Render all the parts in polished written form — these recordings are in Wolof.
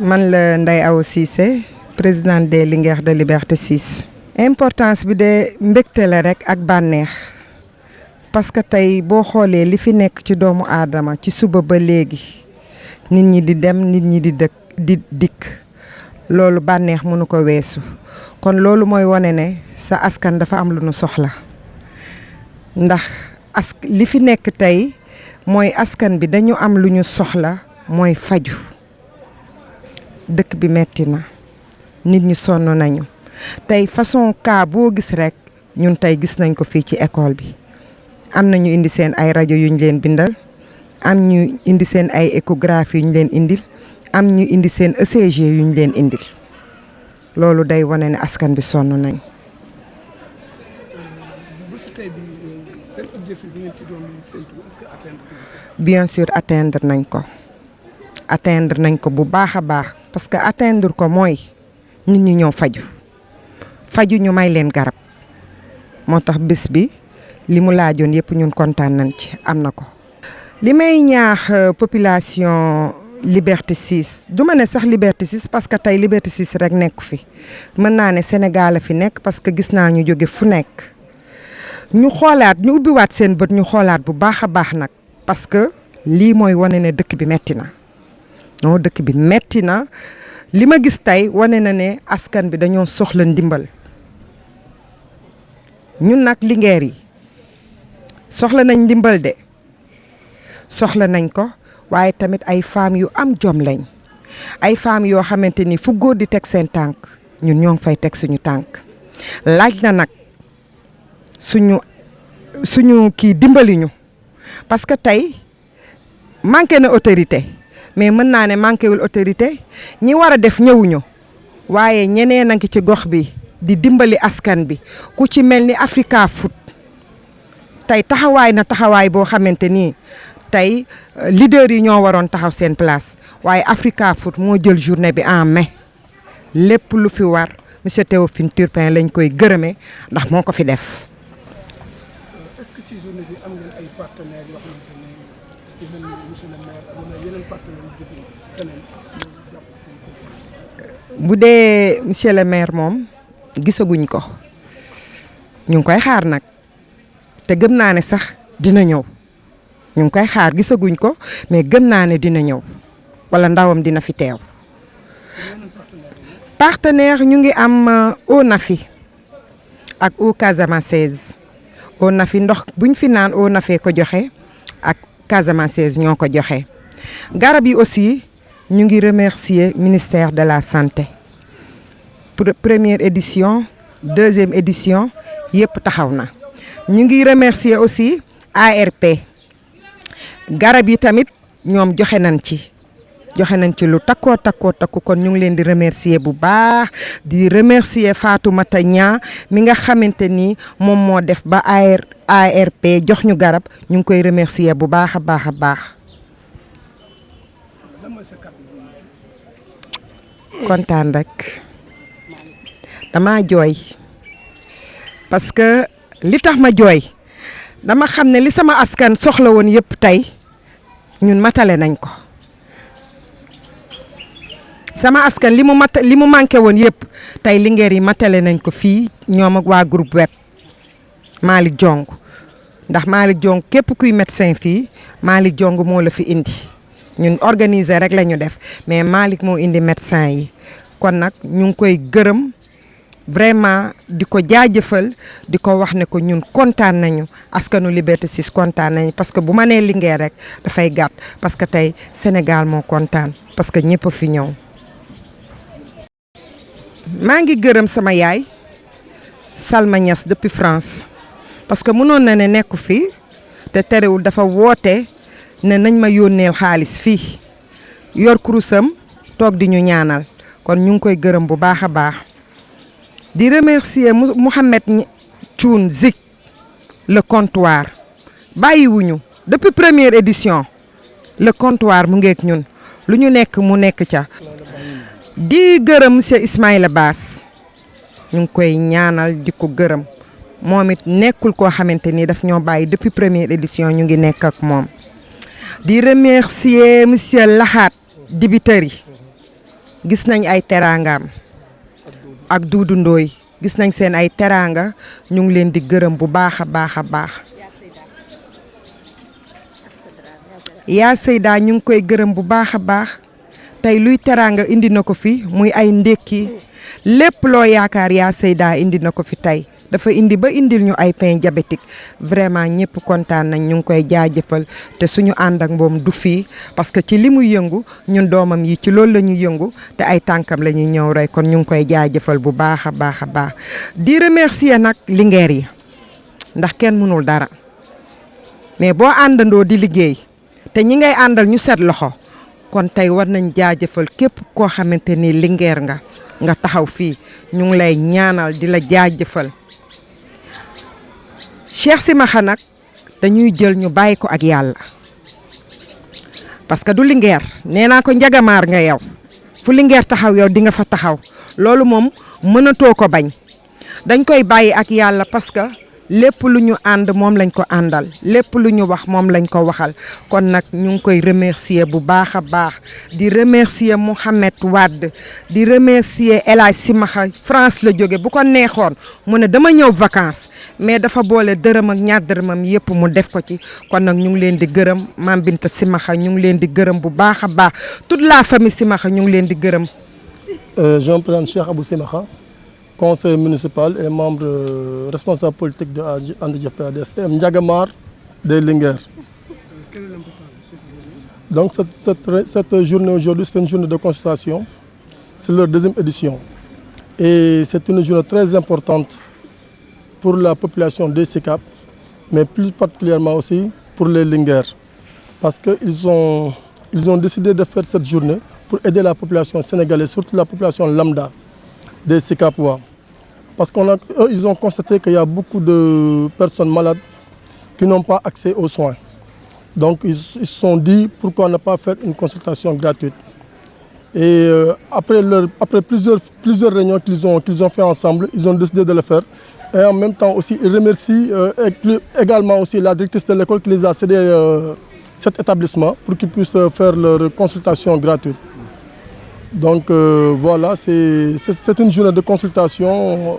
man la Ndeye Awa Cissé présidente des Linguères de Liberté 6. importance bi de mbégte la rek ak bànneex parce que tey boo xoolee li fi nekk ci doomu aadama ci suba ba léegi nit ñi di dem nit ñi di dikk loolu bànneex mënu ko weesu kon loolu mooy wane ne sa askan dafa am lu nu soxla ndax li fi nekk tey mooy askan bi dañu am lu ñu soxla mooy faju dëkk bi metti na nit ñi sonn nañu tey façon cas boo gis rek ñun tey gis nañ ko fii ci école bi am na ñu indi seen ay rajo yu ñu leen bindal am ñu indi seen ay échographie yu ñu leen indil am ñu indi seen ECG yu ñu leen indil loolu day wane ne askan bi sonn nañ. bien sûr atteindre nañ ko bu baax a baax parce que atteindre ko mooy nit ñi ñëw faju ñu may leen garab moo tax bés bi li mu laajoon yëpp ñun kontaan nañ ci am na ko. li may ñaax population Liberté 6 du ma ne sax Liberté 6 parce que tey Liberté 6 rek nekk fi mën naa ne Sénégal a fi nekk parce que gis naa ñu jóge fu nekk ñu xoolaat ñu ubbiwaat seen bët ñu xoolaat bu baax a baax nag parce que lii mooy wane ne dëkk bi metti na non dëkk bi metti na li ma gis tey wane na ne askan bi dañoo soxla ndimbal ñun nag Linguère yi soxla nañ ndimbal de soxla nañ ko waaye tamit ay femmes yu am jom lañ ay femmes yoo xamante ni fu góor di teg seen tànk ñun ñoo ngi fay teg suñu tànk laaj na nag suñu kii dimbali ñu parce que tey manqué na autorité mais mën naa ne manqué wul autorité ñi war a def ñëwuñu waaye ñeneen a ngi ci gox bi di dimbali askan bi ku ci mel ni Africa Food tey taxawaay boo xamante ni tey leader yi ñoo waroon taxaw seen place waaye Africa Food moo jël journée bi en mai lépp lu fi war monsieur Théophile Turpin lañ koy gërëmee ndax moo ko fi def. est-ce que ci journée bi am ngeen ay partenaires yoo xamante ne ci mel ni monsieur le maire wala yeneen partenaires yu jógee feneen ñu jàpp seen bés. bu dee monsieur le maire moom gisaguñ ko ñu ngi koy xaar nag te gëm naa ne sax dina ñëw ñu ngi koy xaar gisaguñ ko mais gëm naa ne dina ñëw wala ndawam dina fi teew. partenaire ñu ngi am ONAFI ak Eau Casamançaise ONAFI ndox buñ fi naan ONAFI ko joxe ak Casamançaise ñoo ko joxe garab yi aussi ñu ngi remercier ministère de la santé première édition deuxième édition yëpp taxaw na ñu ngi remercier aussi ARP garab yi tamit ñoom joxe nañ ci lu takkoo takku kon ñu ngi leen di remercier bu baax di remercier Fatoumata Niang mi nga xamante ni moom moo def ba ARP jox ñu garab ñu ngi koy remercier bu baax a baax a baax. kontaan rek dama jooy parce que li tax ma jooy dama xam ne li sama askan soxla woon yëpp tey ñun matale nañ ko. sama askan li mu manqué woon yëpp tey Linguère yi matale nañ ko fii ñoom ak waa groupe web Malick Diong ndax Malick Diong képp kuy médecin fii Malick Diong moo la fi indi ñun organiser rek la ñu def mais Malick moo indi médecin yi kon nag ñu ngi koy gërëm vraiment di ko jaajëfal di ko wax ne ko ñun kontaan nañu askanu Liberté 6 kontaan nañu parce que bu ma nee Linguère rek dafay gàtt parce que tey Sénégal moo kontaan parce que ñëpp fi ñëw. maa ngi gërëm sama yaay Salma Niass depuis France parce que mënoon na ne nekku fii te terewul dafa woote ne nañ ma yónneel xaalis fii yor kurusam toog di ñu ñaanal kon ñu ngi koy gërëm bu baax a baax di remercier Mouhamed Thioune Zik le comptoir bàyyiwuñu depuis première édition le comptoir mu ngeek ñun lu ñu nekk mu nekk ca. di gërëm monsieur Ismaïla Bass ñu ngi koy ñaanal di ko gërëm moom it nekkul koo xamante ni daf ñoo bàyyi depuis première édition ñu ngi nekk ak moom. di remercier monsieur Lahat Dibiteri gis nañ ay teraangaam ak Doudou Ndoye gis nañ seen ay teraanga ñu ngi leen di gërëm bu baax a baax a baax yaa Seyda ñu ngi koy gërëm bu baax a baax tey luy teraanga indi na ko fi muy ay ndékki lépp loo yaakaar yaa Seyda indi na ko fi tey dafa indi ba indil ñu ay pain diabétique vraiment ñëpp kontaan nañ ñu ngi koy jaajëfal te suñu ànd ak moom du fii parce que ci li muy yëngu ñun doomam yi ci loolu la ñuy yëngu te ay tànkam la ñuy ñëw rek kon ñu ngi koy jaajëfal bu baax a baax a baax di remercier nag lingeer yi ndax kenn mënul dara mais boo àndandoo di liggéey te ñi ngay àndal ñu set loxo kon tey war nañ jaajëfal képp koo xamante ni lingeer nga taxaw fii ñu ngi lay ñaanal di la jaajëfal Cheikh Simakha nag dañuy jël ñu bàyyi ko ak yàlla parce que du lingeer nee naa ko njagamaar nga yow fu lingeer taxaw yow di nga fa taxaw loolu moom mënatoo ko bañ dañ koy bàyyi ak yàlla parce que lépp lu ñu ànd moom lañ ko àndal lépp lu ñu wax moom lañ ko waxal kon nag ñu ngi koy remercier bu baax a baax di remercier Mouhamed Wade di remercier El Hadj Simakha France la jóge bu ko neexoon mu ne dama ñëw vacances mais dafa boole dërëm ak ñaar dërëmam yëpp mu def ko ci kon nag ñu ngi leen di gërëm Mame Binta Simakha ñu ngi leen di gërëm bu baax a baax toute la famille Simakha ñu ngi leen di gërëm. Je me présente Cheikh Abou Simakha, conseiller municipal et membre responsable politique de And Jëf PADS et Ndiagamar de Linguère. Donc cette journée aujourd'hui, c'est une journée de consultation, c'est leur deuxième édition. Et c'est une journée très importante pour la population des SICAP, mais plus particulièrement aussi pour les Linguères. Parce qu'ils ont décidé de faire cette journée pour aider la population sénégalaise, surtout la population lambda des SICAPois. Parce qu'ils ont constaté qu'il y a beaucoup de personnes malades qui n'ont pas accès aux soins. Donc ils se sont dit pourquoi ne pas faire une consultation gratuite. Et après plusieurs réunions qu'ils ont fait ensemble, ils ont décidé de le faire. Et en même temps aussi, ils remercient également aussi la directrice de l'école qui les a cédé cet établissement pour qu'ils puissent faire leur consultation gratuite. Donc voilà, c'est une journée de consultation.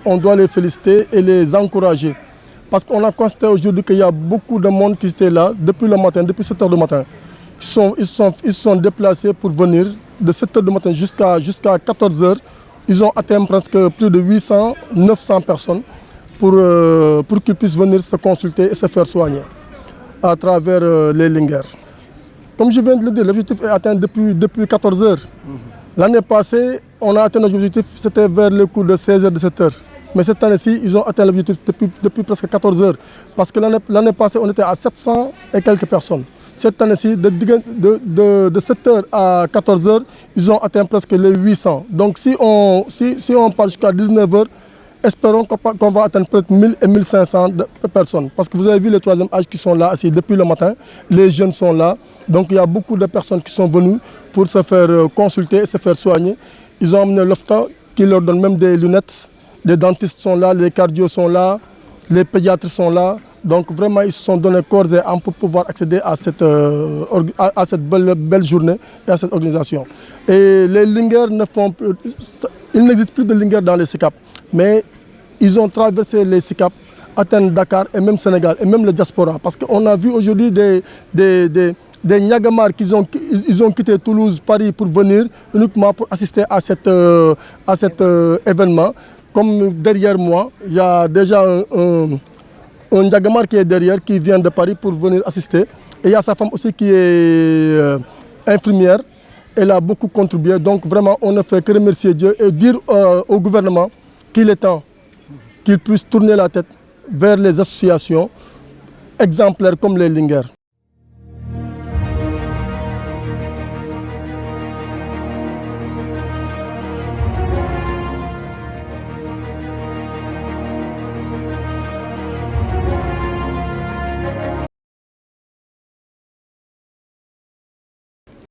On doit les féliciter et les encourager. Parce qu'on a constaté aujourd'hui qu'il y a beaucoup de monde qui était là depuis le matin, depuis 7 h du matin. Ils se sont déplacés pour venir de 7 h du matin jusqu'à 14 h. Ils ont atteint presque plus de 800-900 personnes pour qu'ils puissent venir se consulter et se faire soigner à travers les Linguères. Comme je viens de le dire, l'objectif est atteint depuis 14 h. L'année passée, on a atteint l'objectif, c'était vers le cours de 16 h, 17 h. Mais cette année-ci, ils ont atteint l'objectif depuis presque 14 h. Parce que l'année passée, on était à 700 et quelques personnes. Cette année-ci, de 7 h à 14 h, ils ont atteint presque les 800. Donc si on part jusqu'à 19 h, espérons qu'on va atteindre peut-être 1000 et 1500 personnes. Parce que vous avez vu les troisième âges qui sont là assis depuis le matin. Les jeunes sont là. Donc il y a beaucoup de personnes qui sont venues pour se faire consulter et se faire soigner. Ils ont amené l'OFTA qui leur donne même des lunettes. Les dentistes sont là, les cardios sont là, les pédiatres sont là. Donc vraiment, ils se sont donné corps et âme pour pouvoir accéder à cette belle journée et à cette organisation. Et les Linguères il n'existe plus de Linguères dans les SICAP. Mais ils ont traversé les SICAP, atteint Dakar et même Sénégal et même le diaspora. Parce qu'on a vu aujourd'hui des Niagamar ils ont quitté Toulouse, Paris pour venir uniquement pour assister à cet événement. Comme derrière moi, il y a déjà un Niagamar qui est derrière, qui vient de Paris pour venir assister. Et il y a sa femme aussi qui est infirmière. Elle a beaucoup contribué. Donc vraiment, on ne fait que remercier Dieu et dire au gouvernement qu'il est temps qu'il puisse tourner la tête vers les associations exemplaires comme les Linguères.